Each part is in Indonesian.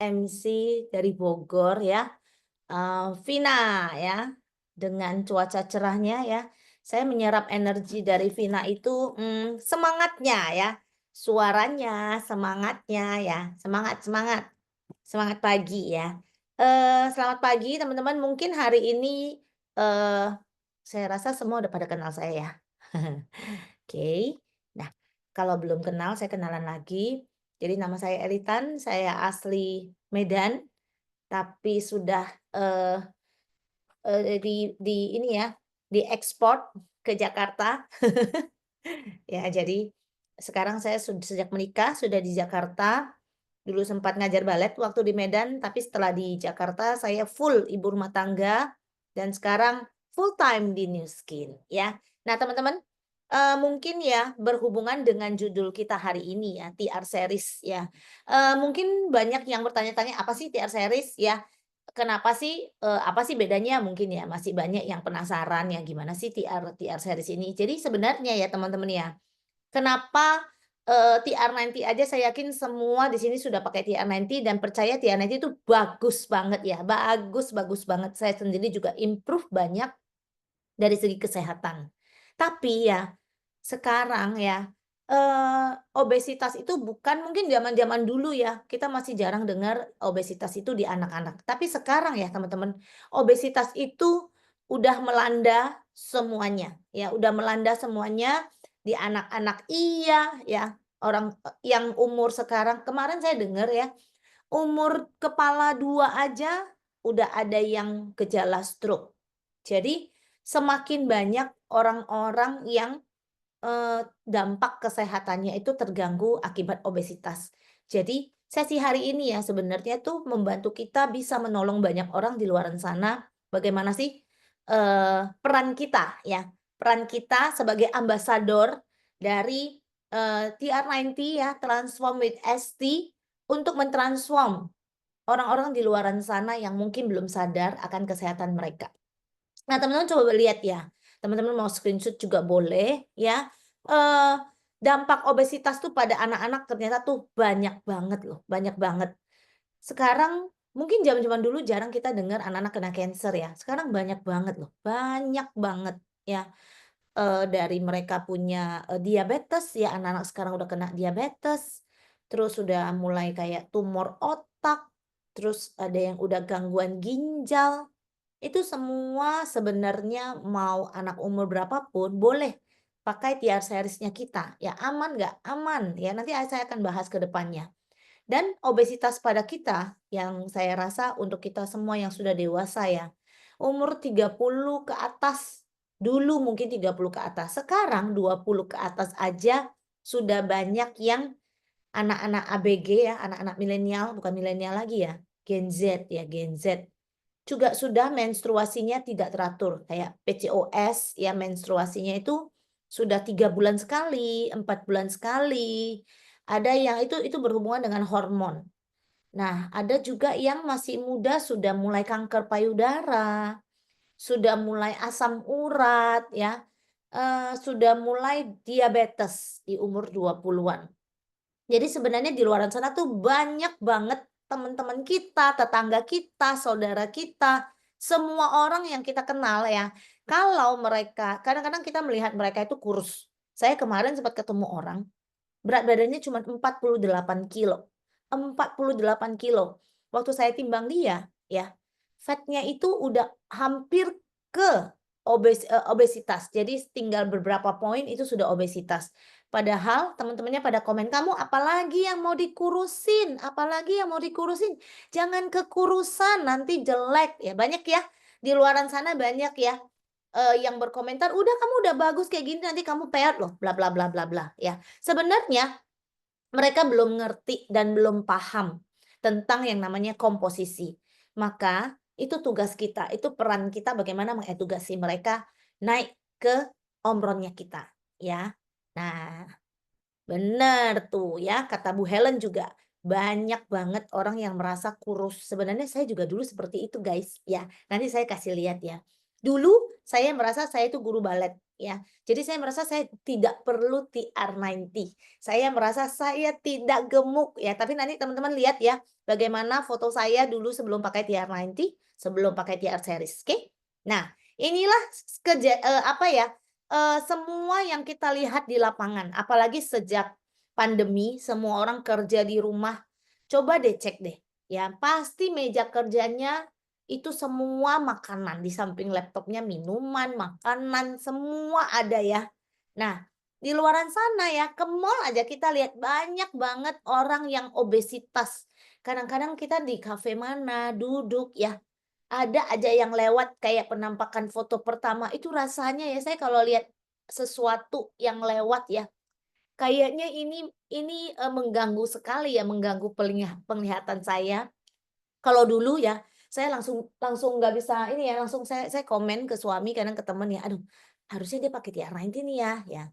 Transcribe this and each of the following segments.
MC dari Bogor ya, Vina ya, dengan cuaca cerahnya ya, saya menyerap energi dari Vina itu, semangatnya ya, suaranya, semangatnya ya, semangat semangat, semangat pagi ya. Selamat pagi teman-teman, mungkin hari ini, eee, saya rasa semua udah pada kenal saya ya. Oke. Nah, kalau belum kenal saya kenalan lagi. Jadi nama saya Elitan, saya asli Medan, tapi sudah, eee di ini ya, diekspor ke Jakarta. Ya, jadi sekarang saya sejak menikah sudah di Jakarta, dulu sempat ngajar balet waktu di Medan, tapi setelah di Jakarta saya full ibu rumah tangga dan sekarang full time di New Skin ya. Nah, teman-teman, mungkin ya berhubungan dengan judul kita hari ini ya, TR series ya. Mungkin banyak yang bertanya-tanya, "Apa sih TR series?" Ya, kenapa sih, apa sih bedanya mungkin ya, masih banyak yang penasaran ya, gimana sih TR series ini. Jadi sebenarnya ya teman-teman ya, kenapa, TR90 aja saya yakin semua di sini sudah pakai TR90 dan percaya TR90 itu bagus banget ya, bagus bagus banget. Saya sendiri juga improve banyak dari segi kesehatan. Tapi ya, sekarang ya, obesitas itu bukan mungkin zaman-zaman dulu ya, kita masih jarang dengar obesitas itu di anak-anak. Tapi sekarang ya teman-teman, obesitas itu udah melanda semuanya, ya, udah melanda semuanya, di anak-anak iya, ya, orang, yang umur sekarang kemarin saya dengar ya, umur kepala 2 aja udah ada yang gejala stroke. Jadi semakin banyak orang-orang yang, dampak kesehatannya itu terganggu akibat obesitas. Jadi sesi hari ini ya sebenarnya tuh membantu kita bisa menolong banyak orang di luaran sana, bagaimana sih, peran kita ya, peran kita sebagai ambasador dari, TR90 ya, Transform with ST, untuk mentransform orang-orang di luaran sana yang mungkin belum sadar akan kesehatan mereka. Nah, teman-teman coba lihat ya, teman-teman mau screenshot juga boleh ya, eee, dampak obesitas tuh pada anak-anak ternyata tuh banyak banget loh, banyak banget. Sekarang mungkin zaman-zaman dulu jarang kita dengar anak-anak kena cancer ya, sekarang banyak banget loh, banyak banget ya. Dari mereka punya, diabetes ya, anak-anak sekarang udah kena diabetes, terus udah mulai kayak tumor otak, terus ada yang udah gangguan ginjal. Itu semua sebenarnya mau anak umur berapapun boleh pakai TR series-nya kita. Ya aman nggak? Aman ya, nanti saya akan bahas ke depannya. Dan obesitas pada kita yang saya rasa untuk kita semua yang sudah dewasa ya, umur 30 ke atas, dulu mungkin 30 ke atas, sekarang 20 ke atas aja sudah banyak yang anak-anak ABG ya, anak-anak milenial, bukan milenial lagi ya, Gen Z ya, Gen Z. Juga sudah menstruasinya tidak teratur, kayak PCOS ya menstruasinya itu sudah 3 bulan sekali, 4 bulan sekali. Ada yang itu berhubungan dengan hormon. Nah, ada juga yang masih muda sudah mulai kanker payudara, sudah mulai asam urat ya, sudah mulai diabetes di umur 20-an. Jadi sebenarnya di luaran sana tuh banyak banget teman-teman kita, tetangga kita, saudara kita, semua orang yang kita kenal ya. Kalau mereka kadang-kadang kita melihat mereka itu kurus. Saya kemarin sempat ketemu orang, berat badannya cuma 48 kilo, 48 kilo. Waktu saya timbang dia, ya, fatnya itu udah hampir ke obesitas. Jadi tinggal beberapa poin itu sudah obesitas. Padahal teman-temannya pada komen, "Kamu apalagi yang mau dikurusin? Apalagi yang mau dikurusin? Jangan kekurusan, nanti jelek." Ya banyak ya, di luaran sana banyak ya, yang berkomentar, "Udah kamu udah bagus kayak gini, nanti kamu peot loh, bla bla bla bla bla." Ya, sebenarnya mereka belum ngerti dan belum paham tentang yang namanya komposisi. Maka itu tugas kita, itu peran kita bagaimana mengedukasi mereka naik ke omronnya kita, ya. Nah, bener tuh ya, kata Bu Helen juga, banyak banget orang yang merasa kurus. Sebenarnya saya juga dulu seperti itu guys, ya. Nanti saya kasih lihat ya. Dulu saya merasa saya itu guru balet ya. Jadi saya merasa saya tidak perlu TR90. Saya merasa saya tidak gemuk ya, tapi nanti teman-teman lihat ya bagaimana foto saya dulu sebelum pakai TR90, sebelum pakai TR series, oke? Nah, inilah apa ya, semua yang kita lihat di lapangan, apalagi sejak pandemi semua orang kerja di rumah. Coba deh cek deh, ya pasti meja kerjanya itu semua makanan, di samping laptopnya minuman, makanan, semua ada ya. Nah, di luaran sana ya, ke mall aja kita lihat banyak banget orang yang obesitas. Kadang-kadang kita di kafe mana, duduk ya, ada aja yang lewat kayak penampakan foto pertama, itu rasanya ya saya kalau lihat sesuatu yang lewat ya, kayaknya ini mengganggu sekali ya, mengganggu penglihatan saya. Kalau dulu ya, saya langsung langsung nggak bisa ini ya, langsung saya komen ke suami, kadang ke temen ya, "Aduh, harusnya dia pakai TR90 nih ya," ya.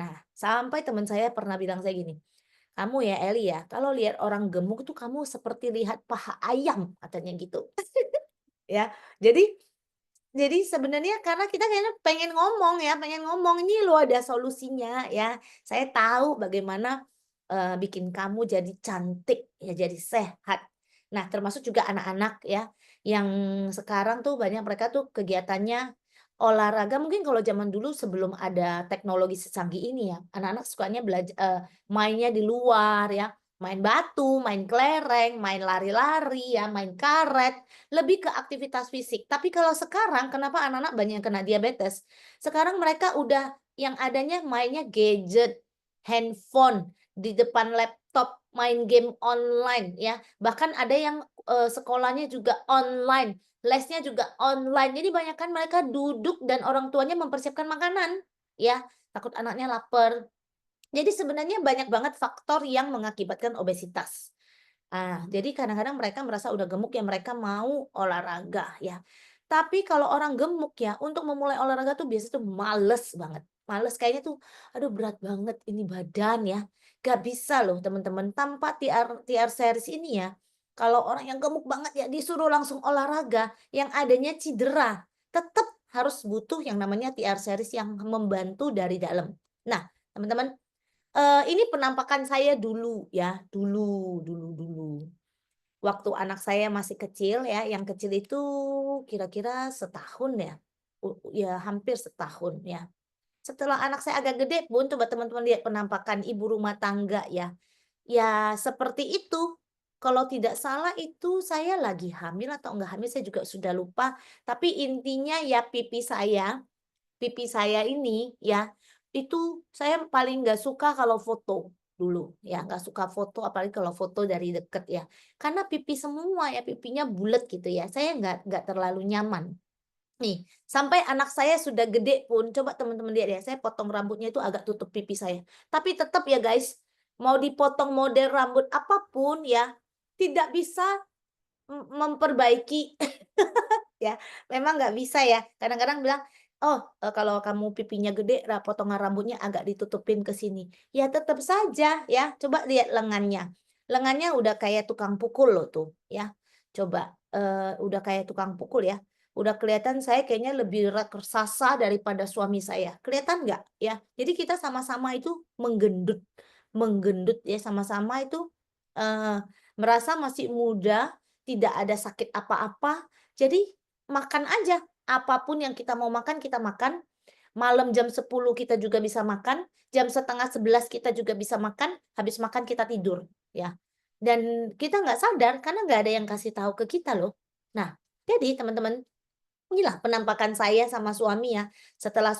Nah, sampai teman saya pernah bilang saya gini, "Kamu ya Eli ya, kalau lihat orang gemuk tuh kamu seperti lihat paha ayam," katanya gitu, ya. Jadi sebenarnya karena kita kayaknya pengen ngomong ya, pengen ngomong, "Ini loh ada solusinya ya, saya tahu bagaimana, bikin kamu jadi cantik ya, jadi sehat." Nah termasuk juga anak-anak ya, yang sekarang tuh banyak mereka tuh kegiatannya olahraga mungkin kalau zaman dulu sebelum ada teknologi secanggih ini ya, anak-anak sukanya mainnya di luar ya, main batu, main kelereng, main lari-lari ya, main karet. Lebih ke aktivitas fisik. Tapi kalau sekarang kenapa anak-anak banyak yang kena diabetes? Sekarang mereka udah yang adanya mainnya gadget, handphone, di depan laptop, main game online ya. Bahkan ada yang, sekolahnya juga online, lesnya juga online. Jadi banyak kan mereka duduk dan orang tuanya mempersiapkan makanan, ya. Takut anaknya lapar. Jadi sebenarnya banyak banget faktor yang mengakibatkan obesitas. Jadi kadang-kadang mereka merasa udah gemuk ya mereka mau olahraga ya. Tapi kalau orang gemuk ya, untuk memulai olahraga tuh biasa tuh males banget. Males kayaknya tuh, aduh berat banget ini badan ya. Gak bisa loh teman-teman, tanpa TR series ini ya, kalau orang yang gemuk banget ya disuruh langsung olahraga, yang adanya cedera. Tetap harus butuh yang namanya TR series yang membantu dari dalam. Nah, teman-teman, ini penampakan saya dulu ya, dulu. Waktu anak saya masih kecil ya, yang kecil itu kira-kira setahun ya, ya hampir setahun ya. Setelah anak saya agak gede pun coba teman-teman lihat penampakan ibu rumah tangga ya, ya seperti itu. Kalau tidak salah itu saya lagi hamil atau enggak hamil saya juga sudah lupa, tapi intinya ya pipi saya ini ya, itu saya paling nggak suka kalau foto dulu ya, nggak suka foto apalagi kalau foto dari deket ya. Karena pipi semua ya, pipinya bulet gitu ya, saya nggak terlalu nyaman. Nih, sampai anak saya sudah gede pun, coba teman-teman lihat ya, saya potong rambutnya itu agak tutup pipi saya. Tapi tetap ya guys, mau dipotong model rambut apapun ya, tidak bisa memperbaiki ya, memang nggak bisa ya. Kadang-kadang bilang, "Oh, kalau kamu pipinya gede, potongan rambutnya agak ditutupin ke sini." Ya tetap saja ya, coba lihat lengannya. Lengannya udah kayak tukang pukul loh tuh ya. Coba, udah kayak tukang pukul ya. Udah kelihatan saya kayaknya lebih raksasa daripada suami saya. Kelihatan nggak ya? Jadi kita sama-sama itu menggendut menggendut ya, sama-sama itu, eee, merasa masih muda, tidak ada sakit apa-apa, jadi makan aja, apapun yang kita mau makan, kita makan. Malam jam 10 kita juga bisa makan, jam 10:30 kita juga bisa makan, habis makan kita tidur, ya. Dan kita nggak sadar karena nggak ada yang kasih tahu ke kita loh. Nah, jadi teman-teman, inilah penampakan saya sama suami ya, setelah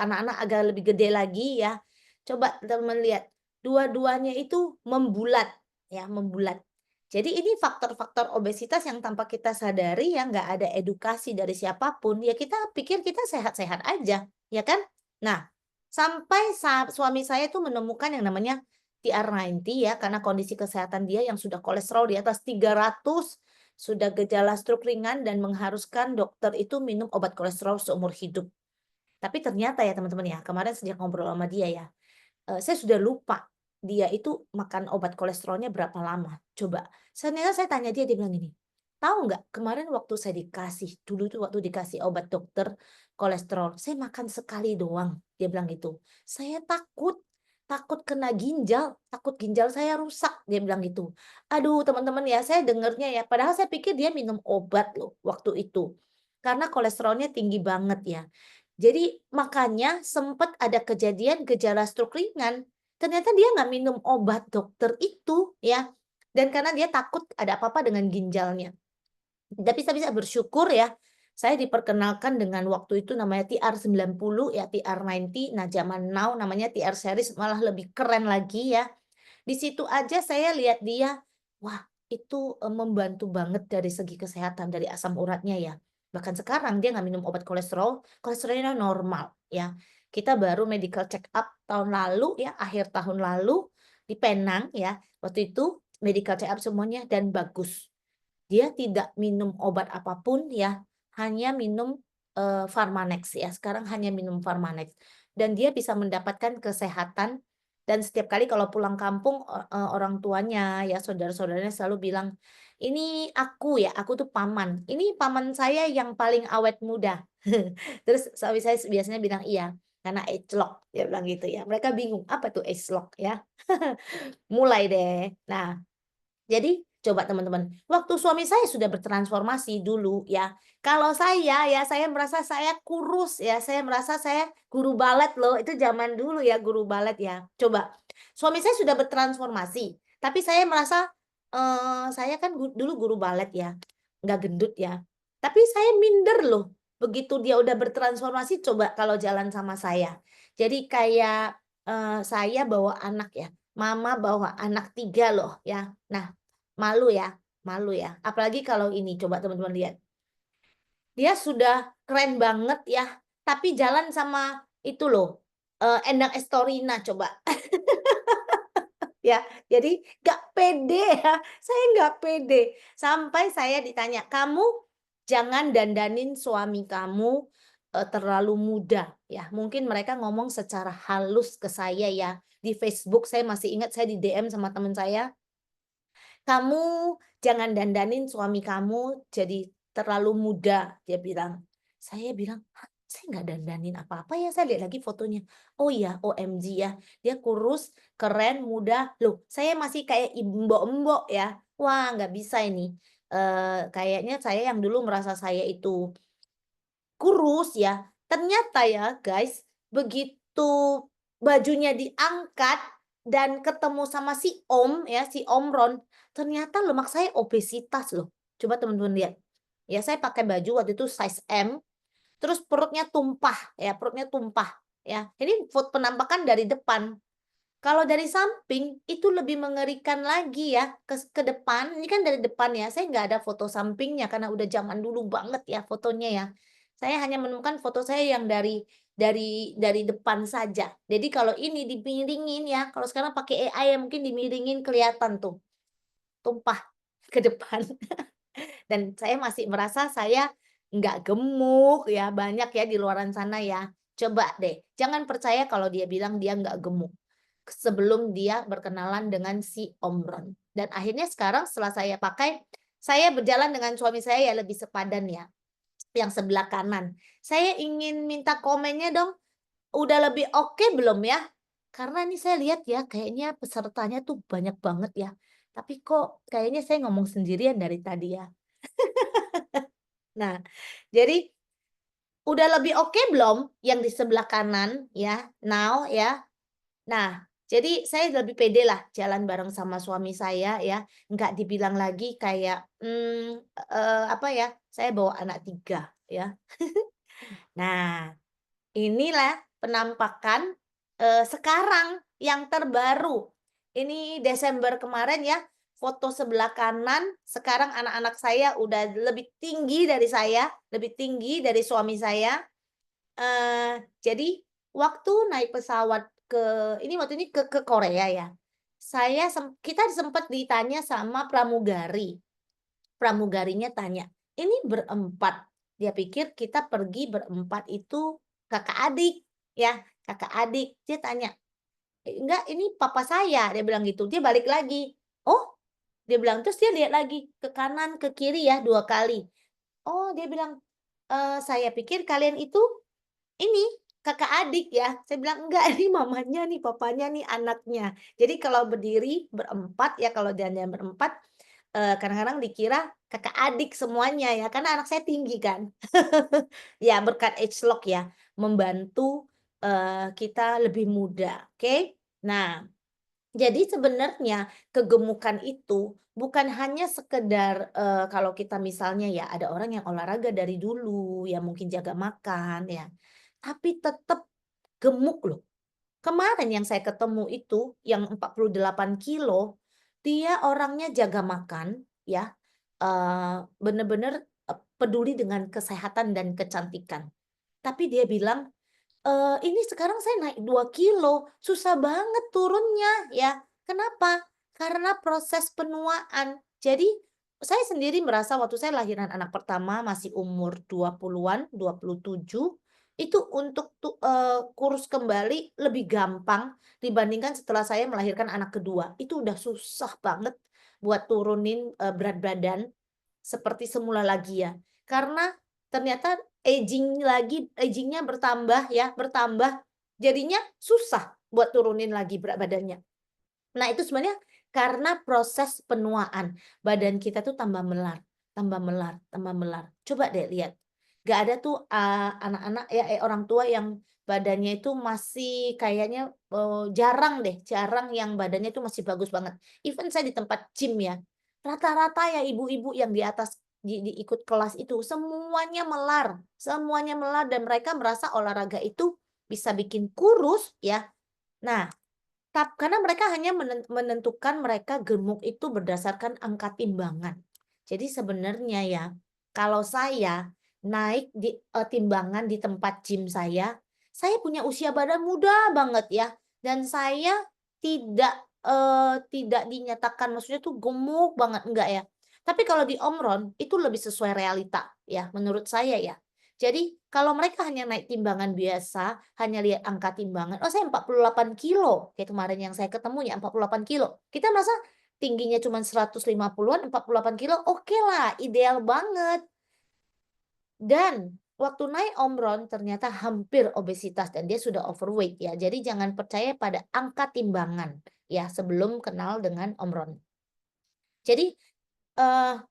anak-anak agak lebih gede lagi ya. Coba teman lihat, dua-duanya itu membulat ya, membulat. Jadi ini faktor-faktor obesitas yang tanpa kita sadari ya, nggak ada edukasi dari siapapun, ya kita pikir kita sehat-sehat aja, ya kan? Nah, sampai suami saya tuh menemukan yang namanya TR90 ya, karena kondisi kesehatan dia yang sudah kolesterol di atas 300, sudah gejala stroke ringan dan mengharuskan dokter itu minum obat kolesterol seumur hidup. Tapi ternyata ya teman-teman ya, kemarin sejak ngobrol sama dia ya, saya sudah lupa dia itu makan obat kolesterolnya berapa lama. Coba, ternyata saya tanya dia, dia bilang gini, Tahu nggak, kemarin waktu saya dikasih, dulu tuh waktu dikasih obat dokter kolesterol, saya makan sekali doang, dia bilang gitu. Saya takut, takut kena ginjal, takut ginjal saya rusak, dia bilang gitu. Aduh teman-teman ya, saya dengernya ya, padahal saya pikir dia minum obat loh waktu itu. Karena kolesterolnya tinggi banget ya. Jadi makanya sempat ada kejadian gejala stroke ringan. Ternyata dia nggak minum obat dokter itu ya. Dan karena dia takut ada apa-apa dengan ginjalnya. Tapi saya bisa bersyukur ya, saya diperkenalkan dengan waktu itu namanya TR90 ya, TR90. Nah, zaman now namanya TR series malah lebih keren lagi ya. Di situ aja saya lihat dia, wah itu membantu banget dari segi kesehatan, dari asam uratnya ya. Bahkan sekarang dia nggak minum obat kolesterol, kolesterolnya normal ya. Kita baru medical check up tahun lalu ya, akhir tahun lalu di Penang ya. Waktu itu medical check up semuanya dan bagus. Dia tidak minum obat apapun ya, hanya minum, Pharmanex ya, sekarang hanya minum Pharmanex. Dan dia bisa mendapatkan kesehatan dan setiap kali kalau pulang kampung, orang tuanya ya, saudara-saudaranya selalu bilang, "Ini aku ya, aku tuh paman, ini paman saya yang paling awet muda." Terus suami saya biasanya bilang, "Iya, karena age lock," dia bilang gitu ya. Mereka bingung, "Apa tuh age lock?" Ya. Mulai deh. Nah, jadi coba teman-teman, waktu suami saya sudah bertransformasi dulu ya. Kalau saya ya, saya merasa saya kurus ya, saya merasa saya guru balet loh, itu zaman dulu ya guru balet ya. Coba, suami saya sudah bertransformasi, tapi saya merasa, saya kan dulu guru balet ya, nggak gendut ya. Tapi saya minder loh, begitu dia udah bertransformasi coba kalau jalan sama saya. Jadi kayak, saya bawa anak ya, mama bawa anak 3 loh ya. Nah, malu ya, apalagi kalau ini coba teman-teman lihat, dia sudah keren banget ya, tapi jalan sama itu loh, Endang Estorina coba. Ya, jadi nggak pede ya, saya nggak pede. Sampai saya ditanya, "Kamu jangan dandanin suami kamu, terlalu muda." Ya, mungkin mereka ngomong secara halus ke saya ya, di Facebook saya masih ingat saya di-DM sama teman saya, "Kamu jangan dandanin suami kamu jadi terlalu muda," dia bilang. Saya bilang, "Hah, saya nggak dandanin apa-apa ya?" Saya lihat lagi fotonya. Oh iya, OMG ya, dia kurus, keren, muda. Loh, saya masih kayak embok-embok ya. Wah, nggak bisa ini. Kayaknya saya yang dulu merasa saya itu kurus ya, ternyata ya guys, begitu bajunya diangkat dan ketemu sama si Om ya, si Om Ron, ternyata lemak saya obesitas loh. Coba teman-teman lihat. Ya saya pakai baju waktu itu size M, terus perutnya tumpah ya. Ini penampakan dari depan. Kalau dari samping itu lebih mengerikan lagi ya, ke depan, ini kan dari depan ya, saya nggak ada foto sampingnya karena udah zaman dulu banget ya fotonya ya. Saya hanya menemukan foto saya yang dari depan saja. Jadi kalau ini dimiringin ya, kalau sekarang pakai AI ya mungkin dimiringin kelihatan tuh, tumpah ke depan. Dan saya masih merasa saya nggak gemuk ya, banyak ya di luaran sana ya. Coba deh, jangan percaya kalau dia bilang dia nggak gemuk sebelum dia berkenalan dengan si Om Ron. Dan akhirnya sekarang setelah saya pakai, saya berjalan dengan suami saya ya lebih sepadan ya, yang sebelah kanan. Saya ingin minta komennya dong, udah lebih oke belum ya? Karena ini saya lihat ya, kayaknya pesertanya tuh banyak banget ya. Tapi kok kayaknya saya ngomong sendirian dari tadi ya. Nah, jadi udah lebih oke belum yang di sebelah kanan ya, now ya? Nah, jadi saya lebih pede lah jalan bareng sama suami saya ya, nggak dibilang lagi kayak, apa ya, saya bawa anak 3 ya. Nah, inilah penampakan, sekarang yang terbaru. Ini Desember kemarin ya, foto sebelah kanan, sekarang anak-anak saya udah lebih tinggi dari saya, lebih tinggi dari suami saya. Jadi waktu naik pesawat waktu ini ke Korea ya, kita sempat ditanya sama pramugari. Pramugarinya tanya, "Ini berempat?" Dia pikir kita pergi berempat itu kakak adik, ya, kakak adik. Dia tanya, "Enggak, ini papa saya," dia bilang gitu. Dia balik lagi, "Oh, Dia bilang, terus dia lihat lagi ke kanan, ke kiri ya 2 kali. Oh, dia bilang, "Saya pikir kalian itu ini, kakak adik ya?" Saya bilang, "Enggak, ini mamanya nih, papanya nih, anaknya." Jadi kalau berdiri berempat ya, kalau dandan berempat, kadang-kadang dikira kakak adik semuanya ya, karena anak saya tinggi kan. Ya berkat age lock ya, membantu, kita lebih muda, oke. Nah, jadi sebenarnya kegemukan itu bukan hanya sekedar, kalau kita misalnya ya ada orang yang olahraga dari dulu, ya mungkin jaga makan ya, tapi tetap gemuk loh. Kemarin yang saya ketemu itu yang 48 kilo, dia orangnya jaga makan ya, bener-bener, peduli dengan kesehatan dan kecantikan. Tapi dia bilang, "Ini sekarang saya naik 2 kilo, susah banget turunnya," ya. Kenapa? Karena proses penuaan. Jadi, saya sendiri merasa waktu saya lahiran anak pertama masih umur 20-an, 27, itu untuk kurus kembali lebih gampang dibandingkan setelah saya melahirkan anak kedua. Itu udah susah banget buat turunin, berat badan seperti semula lagi ya. Karena ternyata aging-nya bertambah ya, bertambah, jadinya susah buat turunin lagi berat badannya. Nah, itu sebenarnya karena proses penuaan. Badan kita tuh tambah melar, tambah melar, tambah melar. Coba deh lihat, nggak ada tuh, anak-anak ya, orang tua yang badannya itu masih kayaknya, jarang deh, jarang yang badannya itu masih bagus banget. Even saya di tempat gym ya, rata-rata ya ibu-ibu yang di atas ikut kelas itu semuanya melar dan mereka merasa olahraga itu bisa bikin kurus ya. Nah, karena mereka hanya menentukan mereka gemuk itu berdasarkan angka timbangan. Jadi sebenarnya ya, kalau saya naik timbangan di tempat gym saya punya usia badan muda banget ya, dan saya tidak dinyatakan maksudnya tuh gemuk banget, enggak ya. Tapi kalau di omron itu lebih sesuai realita ya, menurut saya ya. Jadi kalau mereka hanya naik timbangan biasa, hanya lihat angka timbangan, "Oh saya 48 kilo," kayak kemarin yang saya ketemu ya 48 kilo. Kita merasa tingginya cuma 150-an, 48 kilo, oke lah, ideal banget. Dan waktu naik omron ternyata hampir obesitas dan dia sudah overweight ya. Jadi jangan percaya pada angka timbangan ya sebelum kenal dengan omron. Jadi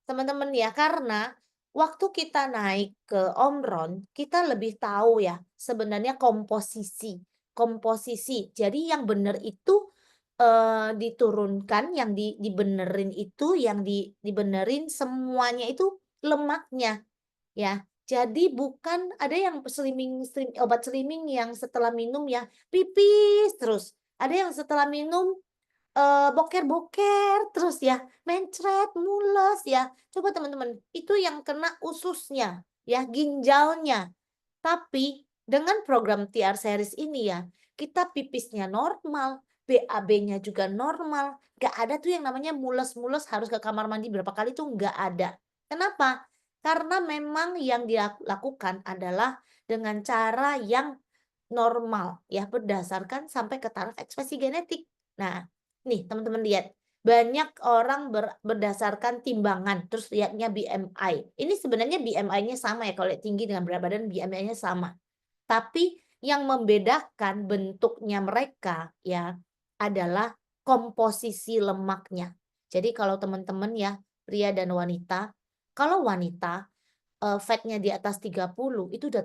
teman-teman ya, karena waktu kita naik ke Omron, kita lebih tahu ya sebenarnya komposisi komposisi. Jadi yang benar itu, diturunkan, yang dibenerin itu, yang dibenerin semuanya itu lemaknya ya. Jadi bukan ada yang obat slimming yang setelah minum ya pipis terus, ada yang setelah minum boker-boker terus ya, mencret, mules ya. Coba teman-teman, itu yang kena ususnya, ya, ginjalnya. Tapi dengan program TR Series ini ya, kita pipisnya normal, BAB-nya juga normal, nggak ada tuh yang namanya mules-mules harus ke kamar mandi berapa kali tuh nggak ada. Kenapa? Karena memang yang dia lakukan adalah dengan cara yang normal ya, berdasarkan sampai ke taraf ekspresi genetik. Nah, nih teman-teman lihat, banyak orang berdasarkan timbangan, terus lihatnya BMI. Ini sebenarnya BMI-nya sama ya, kalau lihat tinggi dengan berat badan BMI-nya sama. Tapi yang membedakan bentuknya mereka ya adalah komposisi lemaknya. Jadi kalau teman-teman ya, pria dan wanita, kalau wanita fat-nya di atas 30 itu udah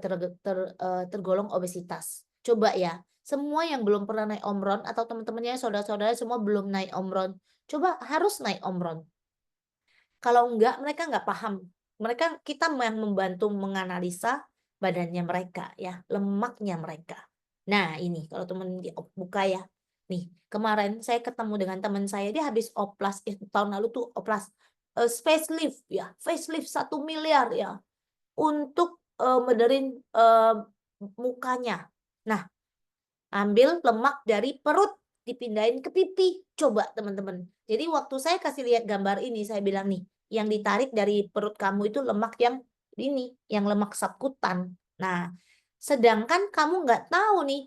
tergolong obesitas. Coba ya, semua yang belum pernah naik omron atau teman-temannya, saudara-saudara semua belum naik omron, coba harus naik omron. Kalau enggak, mereka nggak paham. Kita yang membantu menganalisa badannya mereka ya, lemaknya mereka. Nah ini kalau teman buka ya, nih kemarin saya ketemu dengan teman saya, dia habis oplas, tahun lalu tuh oplas, facelift ya, facelift 1 miliar ya. Untuk, benerin, mukanya. Nah, ambil lemak dari perut, dipindahin ke pipi. Coba teman-teman. Jadi waktu saya kasih lihat gambar ini, saya bilang, "Nih, yang ditarik dari perut kamu itu lemak yang ini, yang lemak subkutan. Nah, sedangkan kamu nggak tahu nih,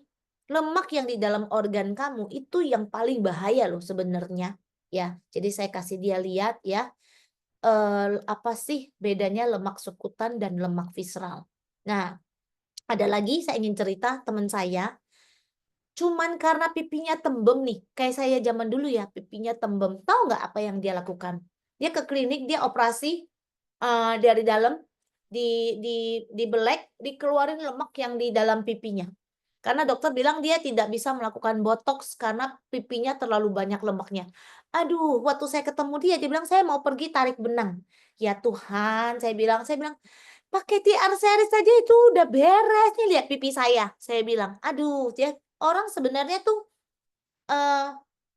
lemak yang di dalam organ kamu itu yang paling bahaya loh sebenarnya." ya. Jadi saya kasih dia lihat ya, apa sih bedanya lemak subkutan dan lemak visceral. Nah, ada lagi saya ingin cerita teman saya, cuman karena pipinya tembem nih, kayak saya zaman dulu ya, pipinya tembem. Tahu nggak apa yang dia lakukan? Dia ke klinik, dia operasi, dari dalam, dibelek, dikeluarin lemak yang di dalam pipinya. Karena dokter bilang dia tidak bisa melakukan botox karena pipinya terlalu banyak lemaknya. Aduh, waktu saya ketemu dia bilang, "Saya mau pergi tarik benang." Ya Tuhan, saya bilang, "Pakai TR series saja itu udah beres, nih lihat pipi saya bilang. Aduh, ya orang sebenarnya tuh Eee,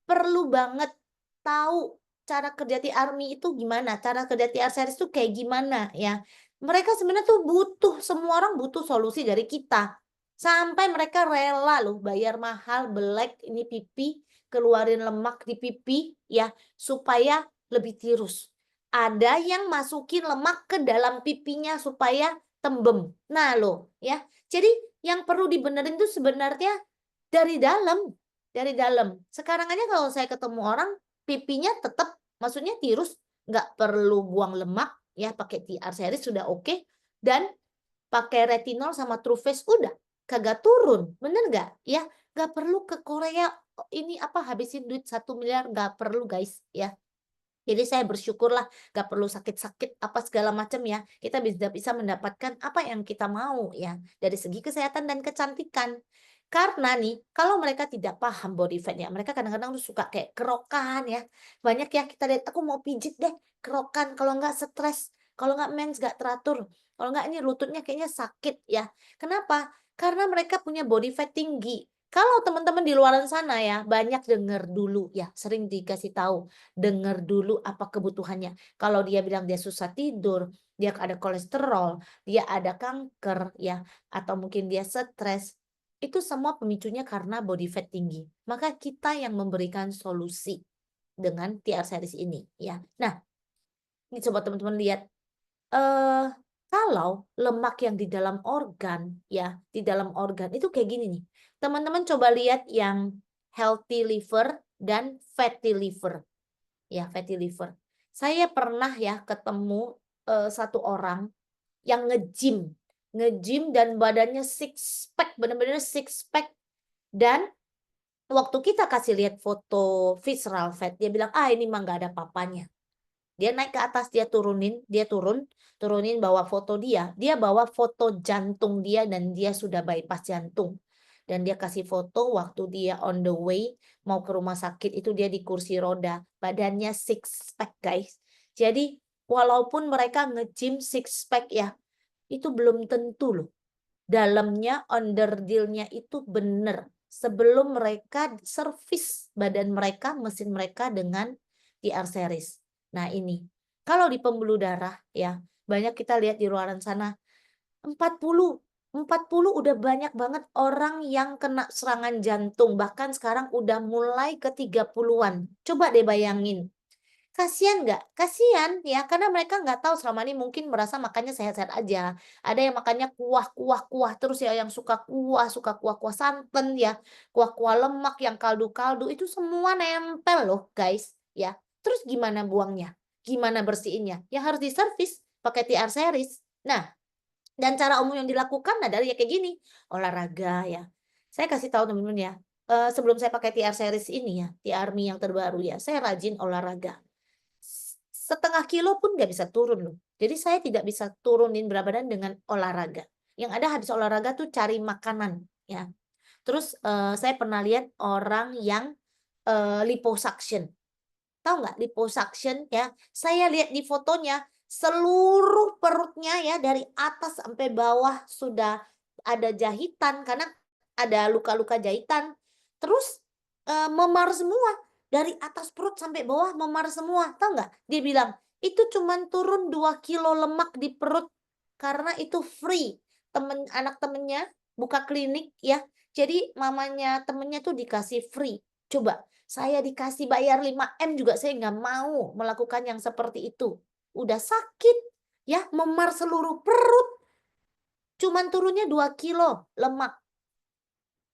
perlu banget tahu cara kerja T-Army itu gimana, cara kerja TR Series itu kayak gimana ya. Mereka sebenarnya tuh butuh, semua orang butuh solusi dari kita. Sampai mereka rela loh bayar mahal belek ini pipi, keluarin lemak di pipi ya, supaya lebih tirus. Ada yang masukin lemak ke dalam pipinya supaya tembem. Nah loh ya, jadi yang perlu dibenerin tuh sebenarnya dari dalam. Dari dalam. Sekarang aja kalau saya ketemu orang, pipinya tetap maksudnya tirus, nggak perlu buang lemak, ya pakai TR series sudah oke, dan pakai retinol sama True Face udah, kagak turun, bener nggak? Ya, nggak perlu ke Korea, ini apa, habisin duit 1 miliar, nggak perlu guys, ya. Jadi saya bersyukurlah nggak perlu sakit-sakit apa segala macam ya, kita bisa mendapatkan apa yang kita mau ya, dari segi kesehatan dan kecantikan. Karena nih, kalau mereka tidak paham body fat ya, mereka kadang-kadang tuh suka kayak kerokan ya. Banyak ya kita lihat, "Aku mau pijit deh, kerokan," kalau nggak stres, kalau nggak mens nggak teratur, kalau nggak ini lututnya kayaknya sakit ya. Kenapa? Karena mereka punya body fat tinggi. Kalau teman-teman di luaran sana ya, banyak dengar dulu ya, sering dikasih tahu, dengar dulu apa kebutuhannya. Kalau dia bilang dia susah tidur, dia ada kolesterol, dia ada kanker ya, atau mungkin dia stres, itu semua pemicunya karena body fat tinggi. Maka kita yang memberikan solusi dengan TR series ini ya. Nah, ini coba teman-teman lihat, eh kalau lemak yang di dalam organ ya, di dalam organ itu kayak gini nih. Teman-teman coba lihat yang healthy liver dan fatty liver. Ya, fatty liver. Saya pernah ya ketemu, satu orang yang nge-gym dan badannya six pack, bener-bener six pack, dan waktu kita kasih lihat foto visceral fat, dia bilang, "Ah, ini mah nggak ada papanya." Dia naik ke atas, dia turunin bawa foto dia bawa foto jantung dia dan dia sudah bypass jantung. Dan dia kasih foto waktu dia on the way mau ke rumah sakit itu dia di kursi roda, badannya six pack guys. Jadi walaupun mereka nge-gym six pack ya, itu belum tentu loh dalamnya underdeal-nya itu benar sebelum mereka servis badan mereka, mesin mereka dengan TR series. Nah ini, kalau di pembuluh darah ya, banyak kita lihat di luaran sana, 40 40 udah banyak banget orang yang kena serangan jantung, bahkan sekarang udah mulai ke 30-an. Coba deh bayangin. Kasihan nggak? Kasihan ya, karena mereka nggak tahu selama ini mungkin merasa makannya sehat-sehat aja. Ada yang makannya kuah kuah kuah terus ya, yang suka kuah-kuah santan ya, kuah-kuah lemak, yang kaldu-kaldu, itu semua nempel loh guys, ya. Terus gimana buangnya? Gimana bersihinnya? Ya harus diservis pakai TR series. Nah, dan cara umum yang dilakukan adalah ya kayak gini, olahraga ya. Saya kasih tahu teman-teman ya, sebelum saya pakai TR series ini ya, TR-Me yang terbaru ya, saya rajin olahraga. Setengah kilo pun nggak bisa turun loh. Jadi saya tidak bisa turunin berat badan dengan olahraga. Yang ada habis olahraga tuh cari makanan ya. Terus saya pernah lihat orang yang liposuction. Tahu nggak liposuction ya? Saya lihat di fotonya seluruh perutnya ya dari atas sampai bawah sudah ada jahitan karena ada luka-luka jahitan. Terus memar semua dari atas perut sampai bawah memar semua. Tahu nggak? Dia bilang itu cuman turun 2 kilo lemak di perut karena itu free. Anak temennya buka klinik ya. Jadi mamanya temennya tuh dikasih free. Coba saya dikasih bayar 5 M juga saya nggak mau melakukan yang seperti itu. Udah sakit, ya memar seluruh perut, cuman turunnya 2 kilo lemak.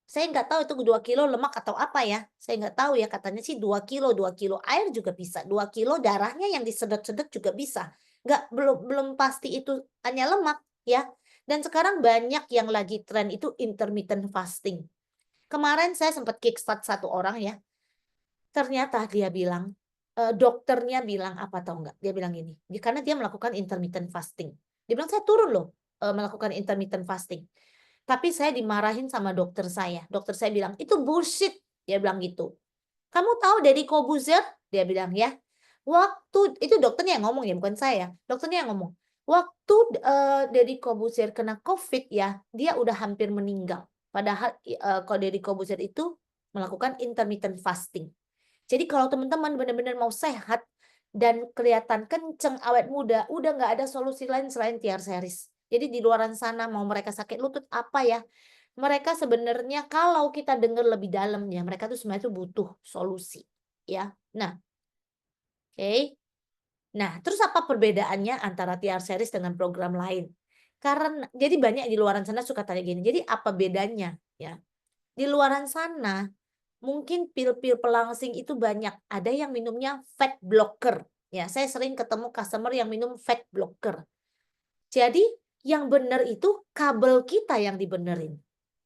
Saya nggak tahu itu 2 kilo lemak atau apa ya, saya nggak tahu ya, katanya sih 2 kilo air juga bisa, 2 kilo darahnya yang disedot-sedot juga bisa. Nggak, belum pasti itu hanya lemak ya. Dan sekarang banyak yang lagi tren itu intermittent fasting. Kemarin saya sempat kickstart satu orang ya, ternyata dia bilang, dokternya bilang apa tahu nggak? Dia bilang gini, karena dia melakukan intermittent fasting. Dia bilang, "Saya turun loh, melakukan intermittent fasting." Tapi saya dimarahin sama dokter saya. Dokter saya bilang, "Itu bullshit." Dia bilang gitu. "Kamu tahu Deddy Corbuzier?" Dia bilang ya. Waktu itu dokternya yang ngomong ya, bukan saya. Dokternya yang ngomong. Waktu Deddy Corbuzier kena COVID ya, dia udah hampir meninggal. Padahal kalau Deddy Corbuzier itu melakukan intermittent fasting. Jadi kalau teman-teman benar-benar mau sehat dan kelihatan kenceng, awet muda, udah nggak ada solusi lain selain TR series. Jadi di luaran sana mau mereka sakit lutut apa ya, mereka sebenarnya kalau kita dengar lebih dalamnya, mereka tuh sebenarnya tuh butuh solusi, ya. Nah, oke. Nah, terus apa perbedaannya antara TR series dengan program lain? Karena jadi banyak di luaran sana suka tanya gini, "Jadi apa bedanya?" Ya. Di luaran sana mungkin pil-pil pelangsing itu banyak, ada yang minumnya fat blocker, ya saya sering ketemu customer yang minum fat blocker. Jadi yang benar itu kabel kita yang dibenerin.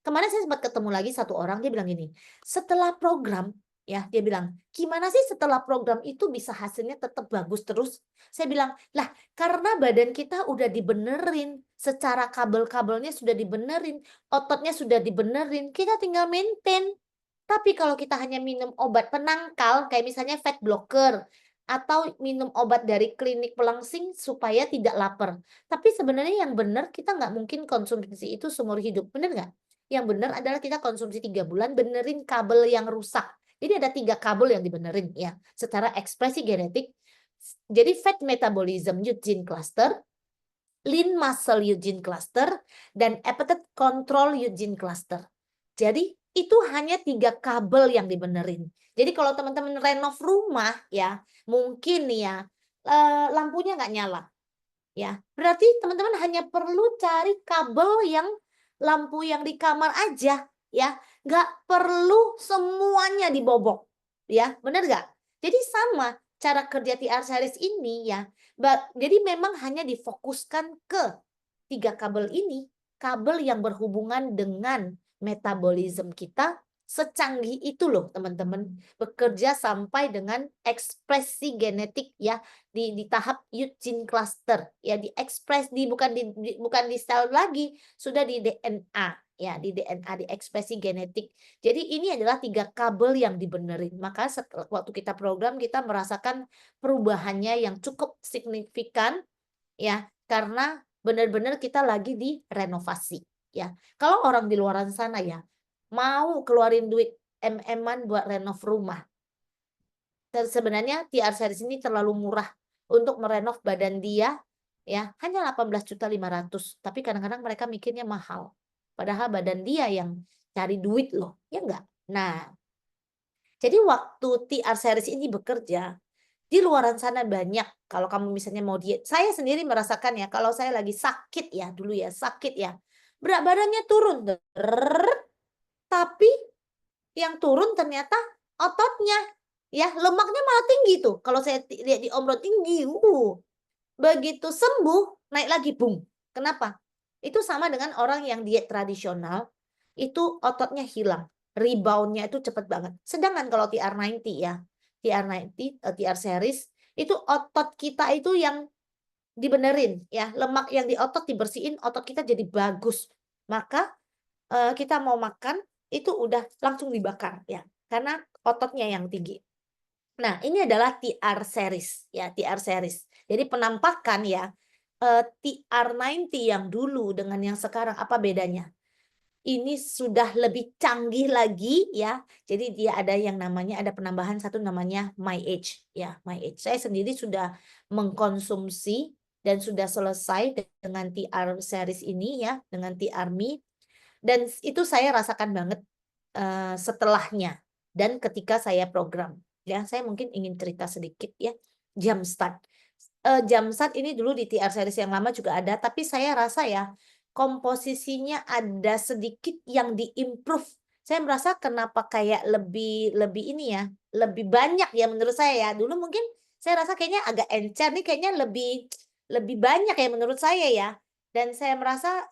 Kemarin saya sempat ketemu lagi satu orang, dia bilang gini, "Setelah program," ya dia bilang, "Gimana sih setelah program itu bisa hasilnya tetap bagus terus?" Saya bilang, "Lah karena badan kita udah dibenerin, secara kabel-kabelnya sudah dibenerin, ototnya sudah dibenerin, kita tinggal maintain." Tapi kalau kita hanya minum obat penangkal, kayak misalnya fat blocker, atau minum obat dari klinik pelangsing supaya tidak lapar. Tapi sebenarnya yang benar kita nggak mungkin konsumsi itu seumur hidup, benar nggak? Yang benar adalah kita konsumsi 3 bulan, benerin kabel yang rusak. Jadi ada 3 kabel yang dibenerin ya, secara ekspresi genetik. Jadi fat metabolism Eugene cluster, lean muscle Eugene cluster, dan appetite control Eugene cluster. Jadi itu hanya 3 kabel yang dibenerin. Jadi kalau teman-teman renov rumah ya, mungkin nih ya, lampunya nggak nyala, ya. Berarti teman-teman hanya perlu cari kabel yang lampu yang di kamar aja, ya. Nggak perlu semuanya dibobok, ya. Bener nggak? Jadi sama cara kerja TR series ini ya. Jadi memang hanya difokuskan ke 3 kabel ini, kabel yang berhubungan dengan metabolisme kita secanggih itu loh teman-teman, bekerja sampai dengan ekspresi genetik ya di tahap Eugene cluster ya bukan di sel lagi, sudah di DNA ya, di DNA, di ekspresi genetik. Jadi ini adalah 3 kabel yang dibenerin. Maka setelah waktu kita program kita merasakan perubahannya yang cukup signifikan ya, karena benar-benar kita lagi direnovasi ya. Kalau orang di luaran sana ya, mau keluarin duit MM-an buat renov rumah. Sebenarnya TR series ini terlalu murah untuk merenov badan dia ya, hanya 18.500.000, tapi kadang-kadang mereka mikirnya mahal. Padahal badan dia yang cari duit loh, ya enggak? Nah, jadi waktu TR series ini bekerja, di luaran sana banyak, kalau kamu misalnya mau diet, saya sendiri merasakan ya, kalau saya lagi sakit ya, dulu ya, sakit ya, berat badannya turun, tapi yang turun ternyata ototnya, ya, lemaknya malah tinggi tuh, kalau saya lihat di omrot tinggi, begitu sembuh, naik lagi, boom. Kenapa? Itu sama dengan orang yang diet tradisional, itu ototnya hilang, rebound-nya itu cepet banget. Sedangkan kalau TR90 ya, TR90, TR series, itu otot kita itu yang dibenerin ya, lemak yang di otot dibersihin, otot kita jadi bagus. Maka, kita mau makan, itu udah langsung dibakar ya, karena ototnya yang tinggi. Nah, ini adalah TR series ya, TR series. Jadi penampakan ya, TR90 yang dulu dengan yang sekarang apa bedanya? Ini sudah lebih canggih lagi ya. Jadi dia ada yang namanya ada penambahan satu namanya My Age ya, My Age. Saya sendiri sudah mengkonsumsi dan sudah selesai dengan TR series ini ya, dengan TR Me dan itu saya rasakan banget setelahnya dan ketika saya program. Ya, saya mungkin ingin cerita sedikit ya. Jumpstart. Jumpstart ini dulu di TR series yang lama juga ada, tapi saya rasa ya komposisinya ada sedikit yang diimprove saya merasa kenapa kayak lebih lebih ini ya, lebih banyak ya menurut saya ya. Dulu mungkin saya rasa kayaknya agak encer nih kayaknya lebih lebih banyak ya menurut saya ya. Dan saya merasa,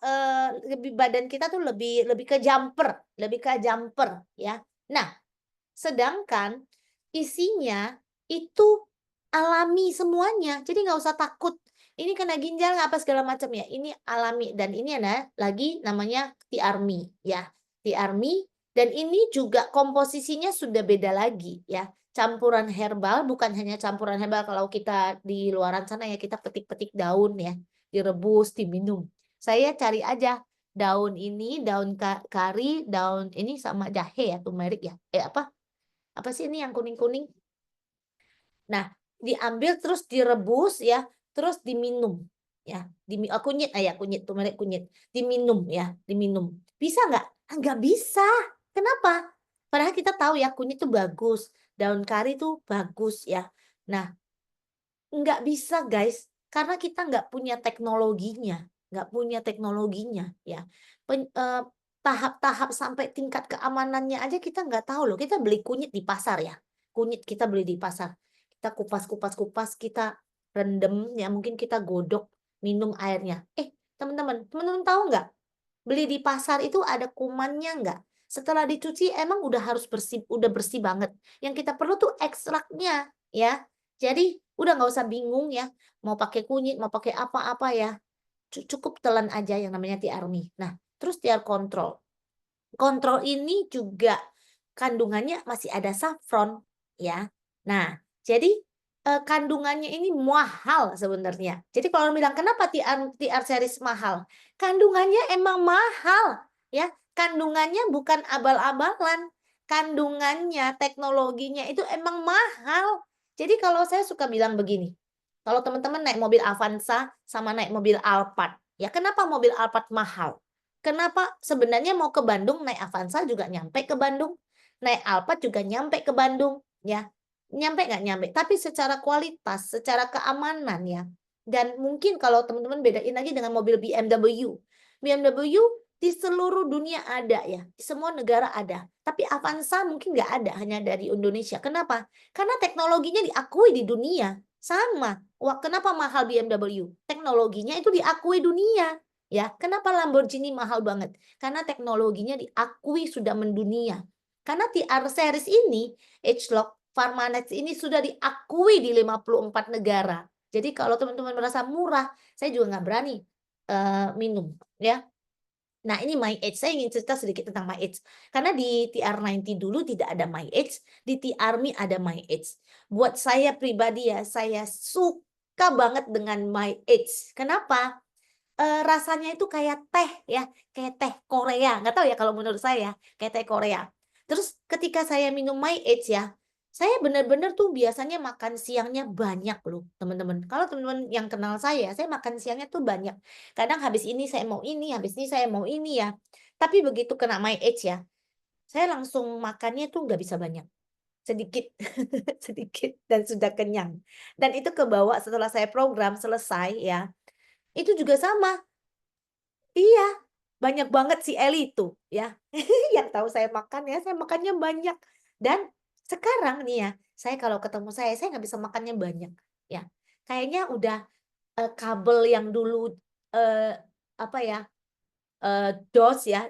lebih badan kita tuh lebih lebih ke lebih ke jumper ya. Nah, sedangkan isinya itu alami semuanya, jadi nggak usah takut, ini kena ginjal nggak apa segala macam ya, ini alami dan ini ada lagi namanya T-Army ya, T-Army dan ini juga komposisinya sudah beda lagi ya, campuran herbal bukan hanya campuran herbal kalau kita di luaran sana ya, kita petik-petik daun ya, direbus, diminum. Saya cari aja daun ini, daun kari, daun ini sama jahe ya, turmeric ya, apa sih ini yang kuning-kuning? Nah, diambil terus direbus ya, terus diminum ya, kunyit, ya kunyit, turmeric kunyit, diminum ya, diminum. Bisa nggak? Ah, nggak bisa. Kenapa? Padahal kita tahu ya kunyit itu bagus, daun kari itu bagus ya. Nah, nggak bisa guys, karena kita nggak punya teknologinya ya. Tahap-tahap sampai tingkat keamanannya aja kita nggak tahu loh, kita beli kunyit di pasar ya, kunyit kita beli di pasar, kita kupas, kita rendem ya, mungkin kita godok, minum airnya. Teman-teman tahu nggak, beli di pasar itu ada kumannya nggak? Setelah dicuci emang udah bersih banget, yang kita perlu tuh ekstraknya ya. Jadi udah nggak usah bingung ya, mau pakai kunyit, mau pakai apa-apa ya, cukup telan aja yang namanya tea army. Nah, terus tea kontrol. Kontrol ini juga kandungannya masih ada saffron ya. Nah, jadi, kandungannya ini mahal sebenarnya. Jadi kalau bilang kenapa TR series mahal? Kandungannya emang mahal ya, kandungannya bukan abal-abalan, kandungannya, teknologinya itu emang mahal. Jadi kalau saya suka bilang begini, kalau teman-teman naik mobil Avanza sama naik mobil Alphard, ya kenapa mobil Alphard mahal? Kenapa sebenarnya mau ke Bandung naik Avanza juga nyampe ke Bandung, naik Alphard juga nyampe ke Bandung, ya. Nyampe nggak? Nyampe. Tapi secara kualitas, secara keamanan ya, dan mungkin kalau teman-teman bedain lagi dengan mobil BMW. BMW di seluruh dunia ada ya, di semua negara ada. Tapi Avanza mungkin nggak ada, hanya dari Indonesia. Kenapa? Karena teknologinya diakui di dunia. Sama. Wah, kenapa mahal BMW? Teknologinya itu diakui dunia. Ya, kenapa Lamborghini mahal banget? Karena teknologinya diakui sudah mendunia. Karena TR series ini, Agelock, Pharmanex ini sudah diakui di 54 negara. Jadi kalau teman-teman merasa murah, saya juga nggak berani minum, ya. Nah, ini My Age, saya ingin cerita sedikit tentang My Age. Karena di TR90 dulu tidak ada My Age, di TR-Me ada My Age. Buat saya pribadi ya, saya suka banget dengan My Age. Kenapa? Rasanya itu kayak teh ya, kayak teh Korea, nggak tahu ya kalau menurut saya, kayak teh Korea. Terus ketika saya minum My Age ya, saya benar-benar tuh biasanya makan siangnya banyak loh, teman-teman. Kalau teman-teman yang kenal saya makan siangnya tuh banyak. Kadang habis ini saya mau ini, habis ini saya mau ini ya. Tapi begitu kena My Age ya, saya langsung makannya tuh nggak bisa banyak, sedikit, sedikit dan sudah kenyang. Dan itu kebawa setelah saya program selesai ya, itu juga sama. Iya, banyak banget si Eli itu ya, yang tahu saya makan ya, saya makannya banyak. Dan sekarang nih ya, saya kalau ketemu saya nggak bisa makannya banyak, ya. Kayaknya udah, kabel yang dulu, eee, apa ya, DOS ya,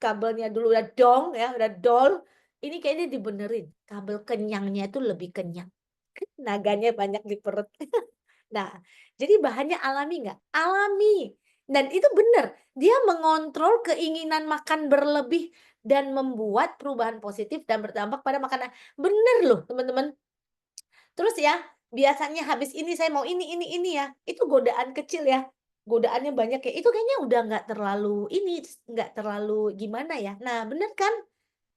kabelnya dulu udah dong ya, udah dol, ini kayaknya dibenerin, kabel kenyangnya itu lebih kenyang, naganya banyak di perut. Nah, jadi bahannya alami nggak? Alami. Dan itu benar, dia mengontrol keinginan makan berlebih dan membuat perubahan positif dan berdampak pada makanan. Bener loh, teman-teman. Terus ya, biasanya habis ini saya mau ini ya, itu godaan kecil ya, godaannya banyak ya, itu kayaknya udah nggak terlalu ini, nggak terlalu gimana ya. Nah, bener kan?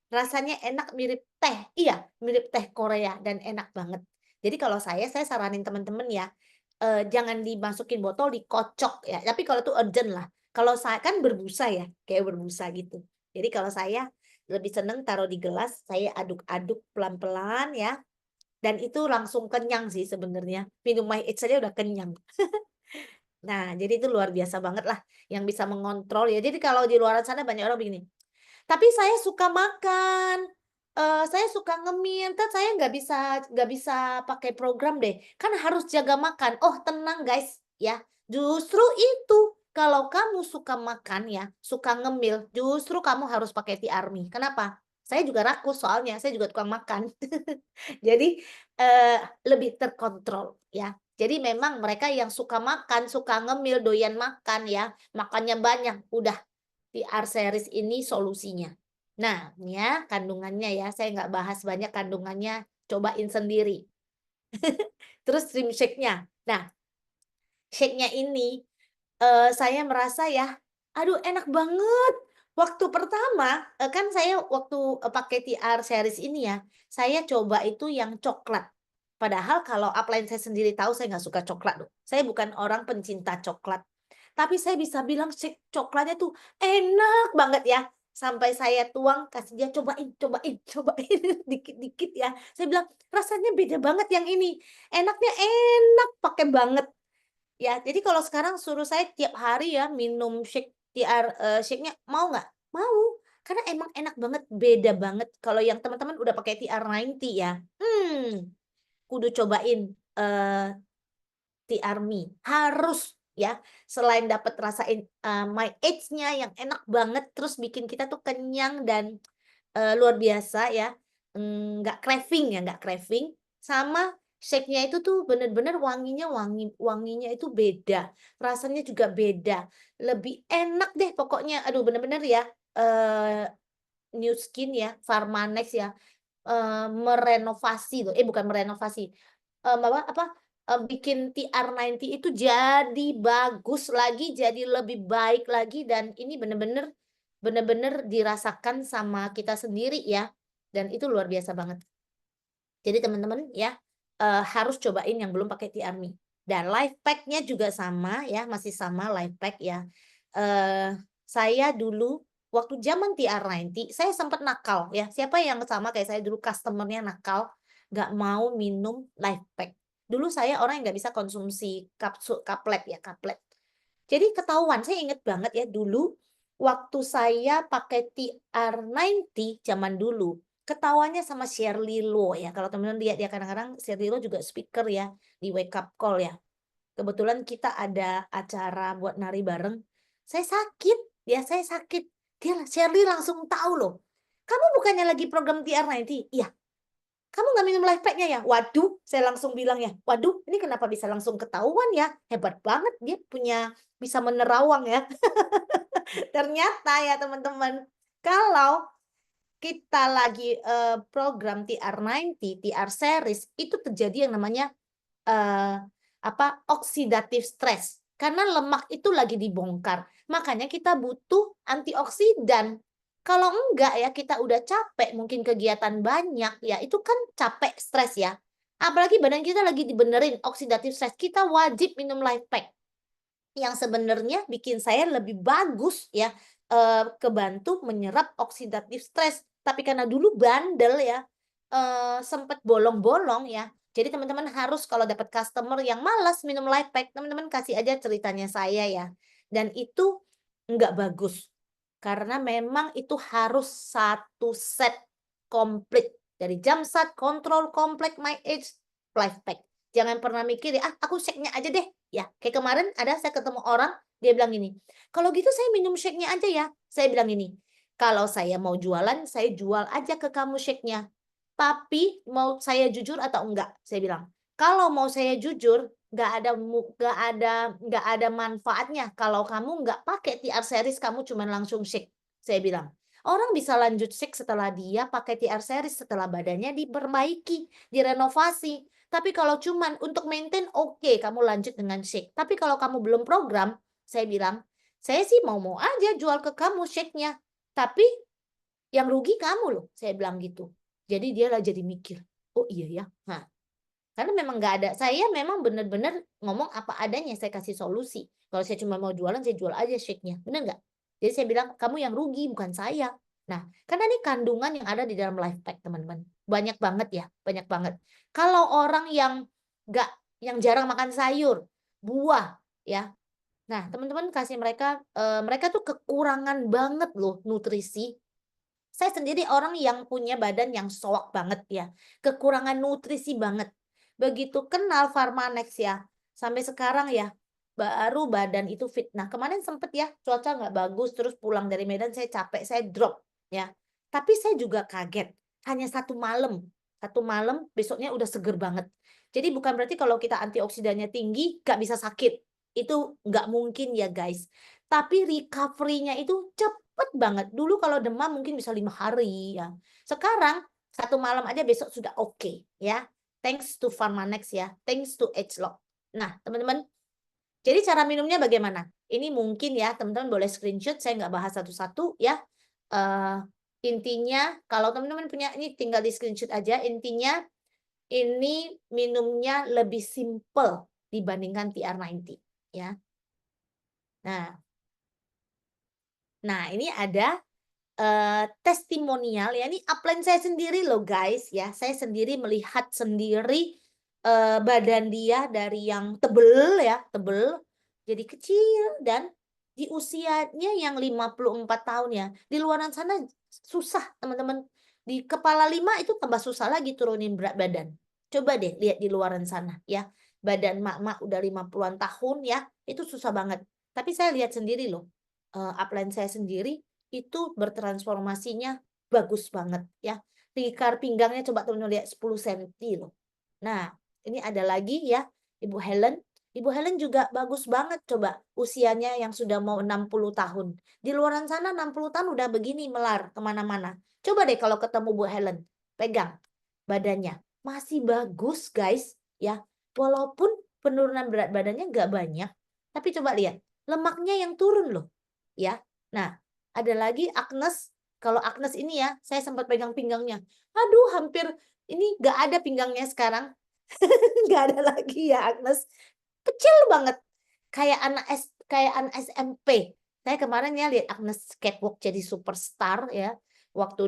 Rasanya enak mirip teh, iya, mirip teh Korea dan enak banget. Jadi kalau saya saranin teman-teman ya, jangan dimasukin botol, dikocok ya, tapi kalau itu urgent lah. Kalau saya kan berbusa ya, kayak berbusa gitu. Jadi kalau saya lebih seneng taruh di gelas, saya aduk-aduk pelan-pelan ya, dan itu langsung kenyang sih sebenarnya. Minum My Age saja udah kenyang. Nah, jadi itu luar biasa banget lah yang bisa mengontrol ya. Jadi kalau di luaran sana banyak orang begini, Tapi saya suka makan, saya suka ngemil, entar saya nggak bisa pakai program deh, kan harus jaga makan. Oh tenang guys, ya, justru itu, kalau kamu suka makan ya, suka ngemil, justru kamu harus pakai T-Army. Kenapa? Saya juga rakus soalnya, saya juga tukang makan. Jadi, lebih terkontrol ya. Jadi memang mereka yang suka makan, suka ngemil, doyan makan ya, makannya banyak, udah TR series ini solusinya. Nah, ini ya kandungannya ya, saya nggak bahas banyak kandungannya, cobain sendiri. Terus Dream Shake-nya. Nah, shake-nya ini, saya merasa ya, aduh enak banget. Waktu pertama, kan saya waktu, pakai TR series ini ya, saya coba itu yang coklat. Padahal kalau upline saya sendiri tahu saya nggak suka coklat loh. Saya bukan orang pencinta coklat. Tapi saya bisa bilang shake coklatnya tuh enak banget ya. Sampai saya tuang, kasih dia, "Cobain cobain cobain," dikit-dikit ya. Saya bilang, "Rasanya beda banget yang ini, enaknya enak, pakai banget." Ya, jadi kalau sekarang suruh saya tiap hari ya minum shake TR, shake-nya, mau nggak? Mau, karena emang enak banget, beda banget. Kalau yang teman-teman udah pakai TR90 ya, kudu cobain, TR-Me, harus ya. Selain dapat rasain, My Age-nya yang enak banget, terus bikin kita tuh kenyang dan luar biasa ya, nggak craving ya, nggak craving, sama shake-nya itu tuh bener-bener wanginya wanginya itu beda, rasanya juga beda, lebih enak deh pokoknya. Aduh bener-bener ya, eee, New Skin ya, Pharmanex ya, merenovasi loh, bukan merenovasi, apa, bikin TR90 itu jadi bagus lagi, jadi lebih baik lagi, dan ini bener-bener dirasakan sama kita sendiri ya, dan itu luar biasa banget. Jadi teman-teman ya, harus cobain yang belum pakai T-Army. Dan life pack-nya juga sama ya, masih sama life pack ya. Saya dulu waktu zaman TR90 saya sempat nakal ya. Siapa yang sama kayak saya dulu customer-nya nakal, nggak mau minum life pack. Dulu saya orang yang nggak bisa konsumsi kaplet ya, kaplet. Jadi ketahuan, saya inget banget ya dulu waktu saya pakai TR90 zaman dulu, ketahuannya sama Shirley Lo ya. Kalau teman-teman lihat ya, kadang-kadang Shirley Lo juga speaker ya di Wake Up Call ya. Kebetulan kita ada acara buat nari bareng. Saya sakit, ya saya sakit. Shirley langsung tahu loh. Kamu bukannya lagi program TR90? Iya. Kamu nggak minum life pack-nya ya? Waduh, saya langsung bilang ya, waduh, ini kenapa bisa langsung ketahuan ya? Hebat banget dia punya bisa menerawang ya. Ternyata ya teman-teman, kalau kita lagi program TR90, TR series, itu terjadi yang namanya oksidatif stres. Karena lemak itu lagi dibongkar. Makanya kita butuh antioksidan. Kalau enggak ya kita udah capek, mungkin kegiatan banyak ya, itu kan capek stres ya. Apalagi badan kita lagi dibenerin oksidatif stres, kita wajib minum life pack. Yang sebenarnya bikin saya lebih bagus ya, kebantu menyerap oksidatif stres. Tapi karena dulu bandel ya, sempet bolong-bolong ya. Jadi teman-teman harus kalau dapat customer yang malas minum life pack, teman-teman kasih aja ceritanya saya ya. Dan itu nggak bagus. Karena memang itu harus satu set komplit. Dari jam start, kontrol, komplek, my age, life pack. Jangan pernah mikir ya, aku shake-nya aja deh. Ya, kayak kemarin ada saya ketemu orang, dia bilang gini, "Kalau gitu saya minum shake-nya aja ya." Saya bilang gini, "Kalau saya mau jualan, saya jual aja ke kamu shake-nya. Tapi mau saya jujur atau enggak?" Saya bilang. "Kalau mau saya jujur, nggak ada manfaatnya kalau kamu nggak pakai TR series, kamu cuman langsung shake." Saya bilang. Orang bisa lanjut shake setelah dia pakai TR series, setelah badannya diperbaiki, direnovasi. Tapi kalau cuman untuk maintain, oke, kamu lanjut dengan shake. Tapi kalau kamu belum program, saya bilang, saya sih mau-mau aja jual ke kamu shake-nya. Tapi yang rugi kamu loh, saya bilang gitu. Jadi dia lah jadi mikir, oh iya ya. Nah, karena memang nggak ada, saya memang benar-benar ngomong apa adanya, saya kasih solusi. Kalau saya cuma mau jualan, saya jual aja shake-nya. Benar nggak? Jadi saya bilang, kamu yang rugi, bukan saya. Nah, karena ini kandungan yang ada di dalam life pack, teman-teman. Banyak banget ya, banyak banget. Kalau orang yang nggak, yang jarang makan sayur, buah, ya. Nah, teman-teman kasih mereka, mereka tuh kekurangan banget loh nutrisi. Saya sendiri orang yang punya badan yang soak banget ya, kekurangan nutrisi banget. Begitu kenal Pharmanex ya, sampai sekarang ya, baru badan itu fit. Nah, kemarin sempet ya, cuaca nggak bagus, terus pulang dari Medan saya capek, saya drop ya. Tapi saya juga kaget, hanya satu malam besoknya udah seger banget. Jadi bukan berarti kalau kita antioksidannya tinggi, nggak bisa sakit. Itu nggak mungkin ya guys. Tapi recovery-nya itu cepet banget. Dulu kalau demam mungkin bisa 5 hari ya. Sekarang satu malam aja besok sudah oke ya. Thanks to Pharmanex ya. Thanks to Agelock. Nah, teman-teman, jadi cara minumnya bagaimana? Ini mungkin ya, teman-teman boleh screenshot, saya nggak bahas satu-satu ya. Eh, intinya, kalau teman-teman punya, ini tinggal di screenshot aja. Intinya, ini minumnya lebih simple dibandingkan TR90 ya. Nah, ini ada testimonial ya, ini upline saya sendiri loh guys ya. Saya sendiri melihat sendiri badan dia dari yang tebel ya, tebel jadi kecil, dan di usianya yang 54 tahun ya. Di luaran sana susah teman-teman. Di kepala 5 itu tambah susah lagi turunin berat badan. Coba deh lihat di luaran sana ya. Badan mak-mak udah 50-an tahun ya, itu susah banget. Tapi saya lihat sendiri loh. Upline saya sendiri itu bertransformasinya bagus banget ya. Tikar pinggangnya coba teman-teman lihat 10 cm loh. Nah, ini ada lagi ya, Ibu Helen. Ibu Helen juga bagus banget coba usianya yang sudah mau 60 tahun. Di luaran sana 60 tahun udah begini melar kemana-mana. Coba deh kalau ketemu Bu Helen, pegang badannya. Masih bagus guys ya. Walaupun penurunan berat badannya nggak banyak, tapi coba lihat lemaknya yang turun loh ya. Nah, ada lagi Agnes. Kalau Agnes ini ya, saya sempat pegang pinggangnya. Aduh, hampir ini nggak ada pinggangnya sekarang. Nggak ada lagi ya Agnes. Kecil banget. Kayak anak SMP. Saya kemarin ya lihat Agnes catwalk jadi superstar ya. Waktu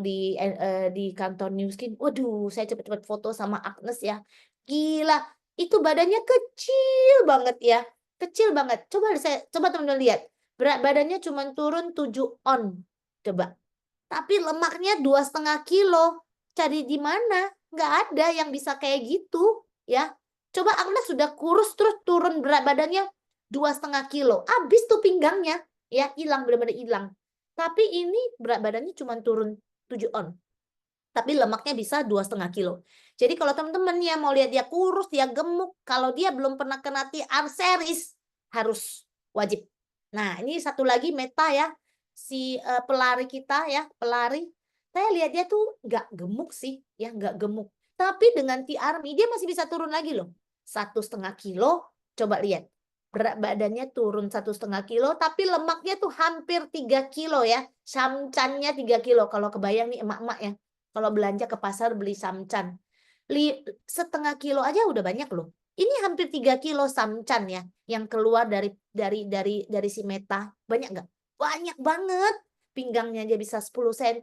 di kantor Newskin. Waduh, saya cepet-cepet foto sama Agnes ya. Gila, itu badannya kecil banget ya. Kecil banget. Coba teman-teman lihat. Berat badannya cuma turun 7 on. Coba. Tapi lemaknya 2,5 kilo. Cari di mana? Nggak ada yang bisa kayak gitu. Ya. Coba Agnes sudah kurus terus turun berat badannya 2,5 kilo. Habis tuh pinggangnya. Ya, hilang, benar-benar hilang. Tapi ini berat badannya cuma turun 7 on. Tapi lemaknya bisa 2,5 kilo. Jadi kalau teman-teman ya mau lihat dia kurus, dia gemuk, kalau dia belum pernah kena TR series, harus wajib. Nah, ini satu lagi Meta ya, si pelari kita ya, pelari. Saya lihat dia tuh nggak gemuk sih, ya nggak gemuk. Tapi dengan TR dia masih bisa turun lagi loh. 1,5 kilo, coba lihat. Berat badannya turun 1,5 kilo, tapi lemaknya tuh hampir 3 kilo ya. Samcannya 3 kilo. Kalau kebayang nih emak-emak ya. Kalau belanja ke pasar beli samcan. 1,5 kilo aja udah banyak loh. Ini hampir 3 kilo samcan ya yang keluar dari si Meta. Banyak nggak? Banyak banget. Pinggangnya aja bisa 10 cm.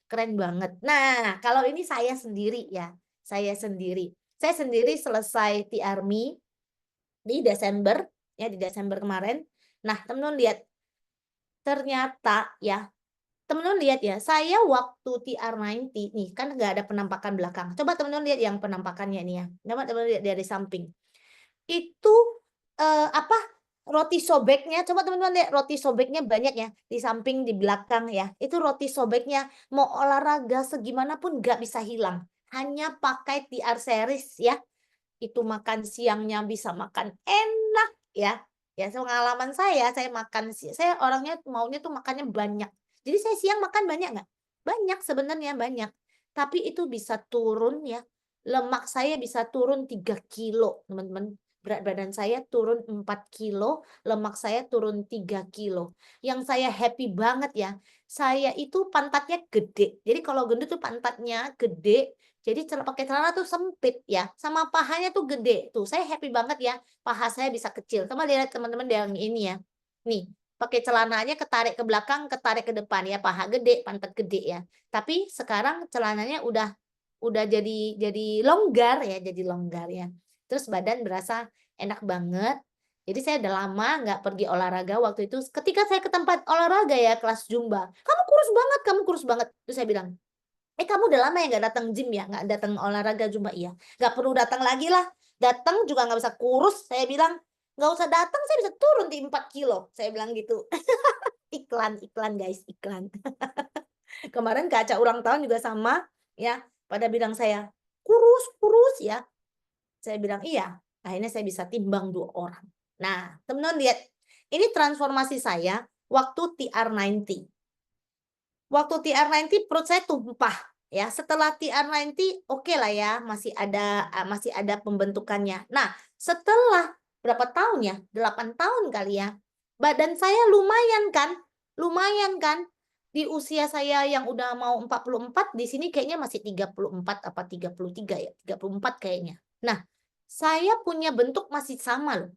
Keren banget. Nah, kalau ini saya sendiri ya. Saya sendiri. Saya sendiri selesai TRMI di Desember ya, di Desember kemarin. Nah, teman-teman lihat ternyata ya, teman-teman lihat ya, saya waktu TR90 nih kan nggak ada penampakan belakang. Coba teman-teman lihat yang penampakannya nih ya. Coba teman-teman lihat dari samping. Itu apa? Roti sobeknya. Coba teman-teman lihat roti sobeknya banyak ya di samping di belakang ya. Itu roti sobeknya mau olahraga segimanapun nggak bisa hilang. Hanya pakai TR series ya. Itu makan siangnya bisa makan enak ya. Ya, pengalaman saya makan saya orangnya maunya tuh makannya banyak. Jadi saya siang makan banyak nggak? Banyak sebenarnya banyak. Tapi itu bisa turun ya. Lemak saya bisa turun 3 kilo, teman-teman. Berat badan saya turun 4 kilo, lemak saya turun 3 kilo. Yang saya happy banget ya, saya itu pantatnya gede. Jadi kalau gendut tuh pantatnya gede, jadi pakai celana tuh sempit ya, sama pahanya tuh gede. Tuh, saya happy banget ya, paha saya bisa kecil. Coba lihat teman-teman yang ini ya. Nih, pakai celananya ketarik ke belakang, ketarik ke depan ya, paha gede, pantat gede ya. Tapi sekarang celananya udah jadi longgar ya, jadi longgar ya. Terus badan berasa enak banget. Jadi saya udah lama nggak pergi olahraga waktu itu. Ketika saya ke tempat olahraga ya, kelas Zumba. Kamu kurus banget, kamu kurus banget. Terus saya bilang, kamu udah lama ya nggak datang gym ya, nggak datang olahraga Zumba. Iya, nggak perlu datang lagi lah, datang juga nggak bisa kurus. Saya bilang, nggak usah datang, saya bisa turun di 4 kilo, saya bilang gitu. Iklan guys, iklan. Kemarin ke acara ulang tahun juga sama ya, pada bilang saya kurus kurus ya. Saya bilang iya, akhirnya saya bisa timbang 2 orang. Nah, teman-teman lihat, ini transformasi saya waktu TR90. Waktu TR90 perut saya tumpah ya. Setelah TR90 oke lah ya, masih ada pembentukannya. Nah, setelah berapa tahun ya? 8 tahun kali ya. Badan saya lumayan kan? Lumayan kan? Di usia saya yang udah mau 44, di sini kayaknya masih 34 apa 33 ya? 34 kayaknya. Nah, saya punya bentuk masih sama loh.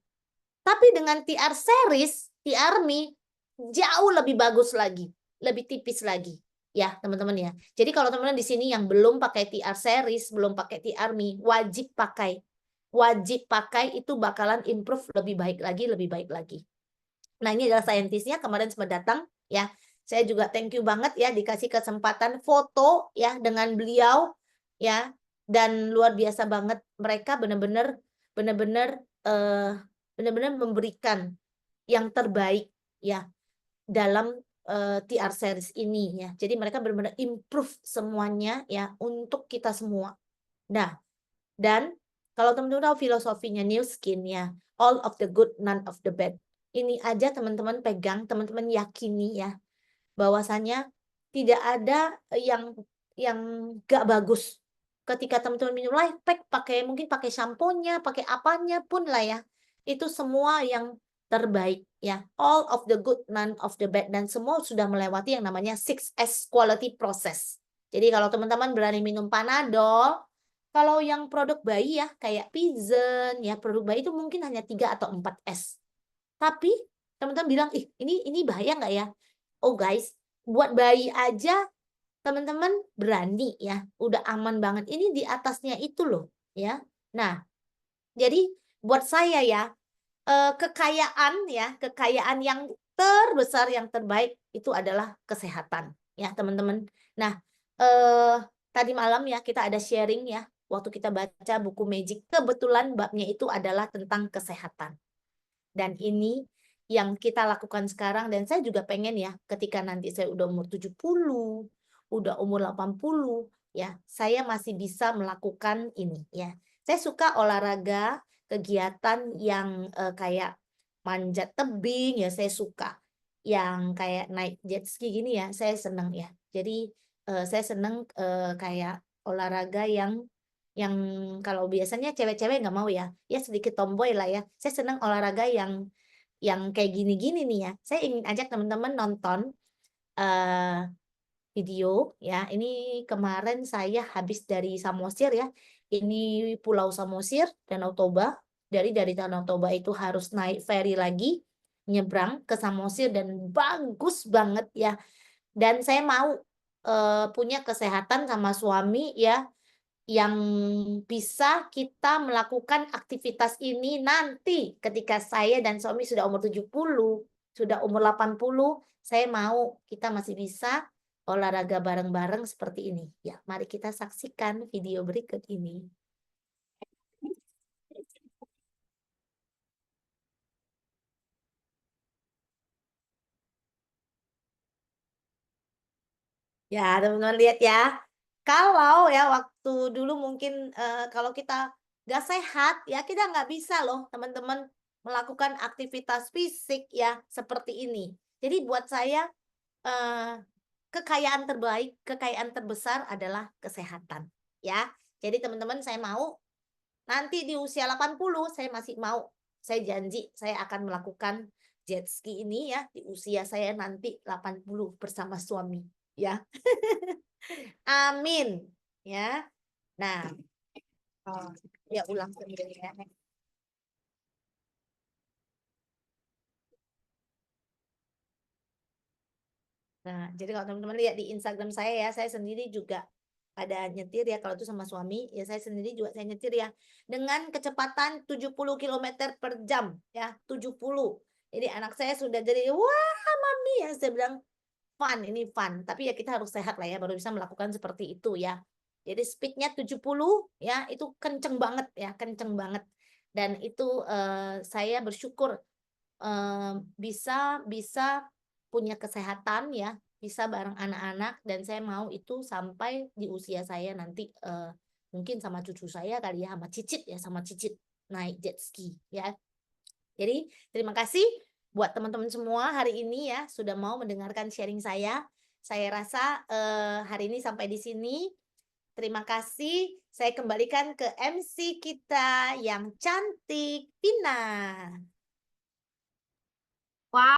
Tapi dengan TR series, TR Me jauh lebih bagus lagi, lebih tipis lagi. Ya, teman-teman ya. Jadi kalau teman-teman di sini yang belum pakai TR series, belum pakai TR Me, wajib pakai. Wajib pakai, itu bakalan improve lebih baik lagi, lebih baik lagi. Nah, ini adalah saintisnya kemarin sempat datang ya. Saya juga thank you banget ya dikasih kesempatan foto ya dengan beliau ya, dan luar biasa banget, mereka benar-benar benar-benar eh, benar-benar memberikan yang terbaik ya dalam TR series ini ya. Jadi mereka benar-benar improve semuanya ya untuk kita semua. Nah, dan kalau teman-teman tahu filosofinya New Skin ya, all of the good, none of the bad. Ini aja teman-teman pegang, teman-teman yakini ya, bahwasannya tidak ada yang gak bagus. Ketika teman-teman minum life pack, mungkin pakai samponya, pakai apanya pun lah ya, itu semua yang terbaik ya. All of the good, none of the bad, dan semua sudah melewati yang namanya 6S quality process. Jadi kalau teman-teman berani minum Panadol, kalau yang produk bayi ya kayak Pizen ya, produk bayi itu mungkin hanya 3 atau 4 S. Tapi teman-teman bilang, ih ini bahaya nggak ya? Oh guys, buat bayi aja teman-teman berani ya, udah aman banget. Ini di atasnya itu loh ya. Nah, jadi buat saya ya, kekayaan yang terbesar, yang terbaik itu adalah kesehatan ya teman-teman. Nah, tadi malam ya kita ada sharing ya, waktu kita baca buku Magic, kebetulan babnya itu adalah tentang kesehatan. Dan ini yang kita lakukan sekarang, dan saya juga pengen ya ketika nanti saya udah umur 70, udah umur 80 ya, saya masih bisa melakukan ini ya. Saya suka olahraga, kegiatan yang kayak manjat tebing ya, saya suka. Yang kayak naik jet ski gini ya, saya seneng ya. Jadi saya seneng kayak olahraga yang kalau biasanya cewek-cewek nggak mau ya, ya sedikit tomboy lah ya. Saya senang olahraga yang kayak gini-gini nih ya. Saya ingin ajak teman-teman nonton eh video ya. Ini kemarin saya habis dari Samosir ya. Ini Pulau Samosir, Danau Toba. Dari Danau Toba itu harus naik ferry lagi, nyebrang ke Samosir, dan bagus banget ya. Dan saya mau punya kesehatan sama suami ya, yang bisa kita melakukan aktivitas ini nanti ketika saya dan suami sudah umur 70, sudah umur 80, saya mau kita masih bisa olahraga bareng-bareng seperti ini. Ya, mari kita saksikan video berikut ini. Ya, teman-teman lihat ya. Kalau ya waktu dulu mungkin kalau kita nggak sehat ya kita nggak bisa loh teman-teman melakukan aktivitas fisik ya seperti ini. Jadi buat saya eh, kekayaan terbaik, kekayaan terbesar adalah kesehatan ya. Jadi teman-teman saya mau nanti di usia 80 saya masih mau, saya janji saya akan melakukan jet ski ini ya di usia saya nanti 80 bersama suami ya. Amin ya. Nah, oh, ya ulang sendiri ya. Nah, jadi kalau teman-teman lihat di Instagram saya sendiri juga ada nyetir ya, kalau itu sama suami, ya saya sendiri juga saya nyetir ya dengan kecepatan 70 kilometer per jam ya, 70. Jadi anak saya sudah jadi, wah mami ya, saya bilang ini fun. Tapi ya kita harus sehat lah ya, baru bisa melakukan seperti itu ya. Jadi speednya 70 ya, itu kenceng banget ya, kenceng banget. Dan itu saya bersyukur bisa bisa punya kesehatan ya, bisa bareng anak-anak dan saya mau itu sampai di usia saya nanti mungkin sama cucu saya kali ya, sama cicit naik jet ski ya. Jadi terima kasih buat teman-teman semua hari ini ya sudah mau mendengarkan sharing saya. Saya rasa hari ini sampai di sini. Terima kasih. Saya kembalikan ke MC kita yang cantik, Vina. Wah.